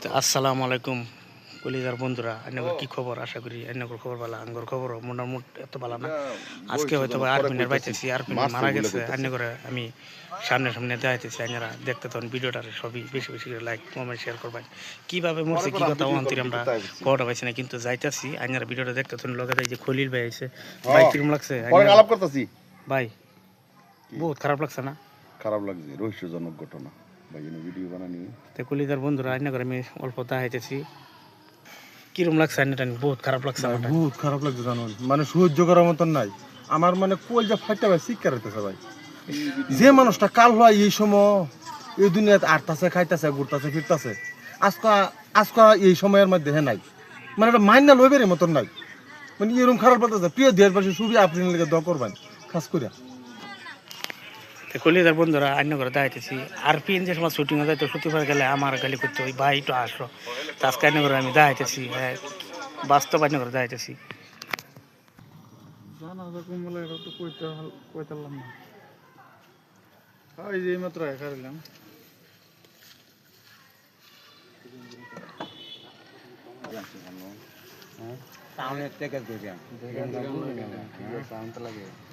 তো আসসালামু আলাইকুম কলিজার বন্ধুরা, আপনাদের কি খবর? আশা করি আপনাদের খবর ভালো। আঙ্গর খবর মোটামুটি এত ভালো না। আজকে হয়তো আরপিনের বাইতেছি, আরপিন মারা গেছে। করে আমি সামনে সামনে দেখাইতেছি, আপনারা দেখতে তখন ভিডিওটার সবই বেশি বেশি করে লাইক কমেন্ট শেয়ার করবেন। কীভাবে মরছে কী কথা অন্তির আমরা খবরটা পাইছি না, কিন্তু যাইতেছি আপনারা ভিডিওটা দেখতে তখন লগে যে খলিল ভাই আছে। ভাই কিরম লাগছে? আলাপ করতেছি ভাই বহুত খারাপ লাগছে না? খারাপ লাগছে, রহস্যজনক ঘটনা ভাই, ভিডিও বানানি। তো কলিজার বন্ধুরা আইনা করে আমি অল্প দেখাইতেছি। কিরম লাগছে? বহুত খারাপ লাগছে, বহুত খারাপ লাগছে জানুন, মানে সহ্য করার মতন নাই আমার, মানে কোল যা ফাইটা ভাই শিক্ষা হইতেছে ভাই। যে মানুষটা কাল হয় এই সময় এই দুনিয়াতে আটতাছে, খাইতেছে, ঘুরতেছে, ফিরতেছে, আজকা আজকা এই সময়ের মধ্যে হে নাই, মানে এটা মাইনা লইবের মতন নাই, মানে এরকম খারাপ লাগতেছে। প্রিয় দেহের পাশে সুবি আপনি লেগে দোয়া করবেন খাস করিয়া। কলিজার বন্ধুরা আন্য করে দেখাইতেছি আরপিএন যে সময় শুটিং হয়ে যায়, তো শুটিং গেলে আমার গালি করতে ওই ভাই একটু আসো। তো আজকে আন্য করে আমি দেখাইতেছি, হ্যাঁ বাস্তব আন্য করে দেখাইতেছি। এই যে মাত্র খাইলাম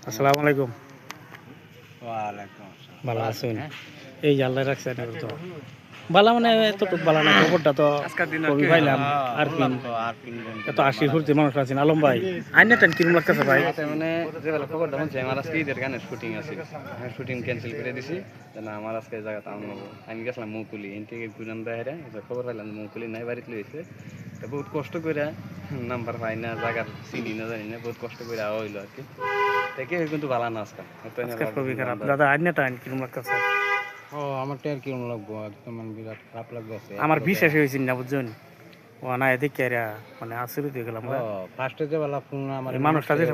আসসালামু আলাইকুম। ভালো আছেন? এই যে আল্লাহ রাখছে তো বালা, মানে এতটুক বালা না। খবরটা তো কবি পাইলাম আরপিন এত আশি ফুর্তি মানুষ আছেন। আলম ভাই আইনাটান কিরম লাগতেছে ভাই? মানে যে বেলা খবরটা শুনছি আমার আজকে ঈদের গানের শুটিং আছে, হ্যাঁ শুটিং ক্যান্সেল করে দিছি। না আমার আজকে জায়গাটা আমি গেছিলাম মৌকুলি, এন থেকে ঘুরান বাইরে খবর পাইলাম মৌকুলি নাই, বাড়িতে লইছে। তো বহুত কষ্ট করে নাম্বার পাই না, জায়গার চিনি না জানি না, বহুত কষ্ট করে আওয়া হইলো আর কি। দেখে কিন্তু ভালো না আজকে খুবই খারাপ। দাদা আইনাটান কিরম লাগতেছে? ও আমারটা আর কিরম লাগবো, একদম বিরাট খারাপ লাগতেছে। আমার বিশ্বাস হয়েছিল না, বুঝছেন? ও না এদিকে মানে আশ্চর্য হয়ে গেলাম। ফার্স্টে যে বেলা ফোন আমার মানুষটা যে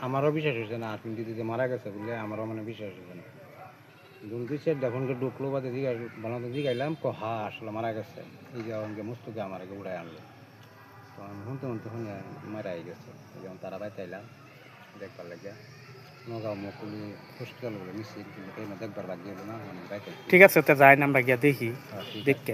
আমারও বিশ্বাস হয়েছে না, আপনি দিদি যে মারা গেছে বলে আমারও মানে বিশ্বাস হয়েছে না। দুর্গি সে ফোনকে ঢুকলো বা দিদি বানাতে দিদি গাইলাম হা আসলে মারা গেছে, এই যে আমাকে মস্তুকে আমার আগে উড়াই আনলো। তো আমি শুনতে শুনতে শুনে মারাই গেছে। যেমন তারা বাইতে আইলাম দেখবার লাগে নগাঁও মকুলি হসপিটাল বলে মিছিল, কিন্তু দেখবার বাদ গেল না। ঠিক আছে, তো যাই না, আমরা গিয়া দেখি, দেখতে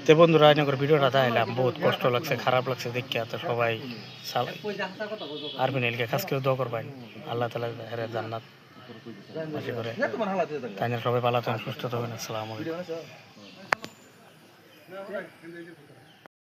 তো বন্ধুরা ভিডিওটা দেখাইলাম, বহুত কষ্ট লাগছে, খারাপ লাগছে দেখিয়া। তো সবাই আরপিএনকে খাস করে দোয়া করবেন, আল্লাহ তাআলা হেরে জান্নাত বাসী করে। তাই সবাই ভালো থাকেন, সুস্থ থাকবেন। আসসালামু আলাইকুম।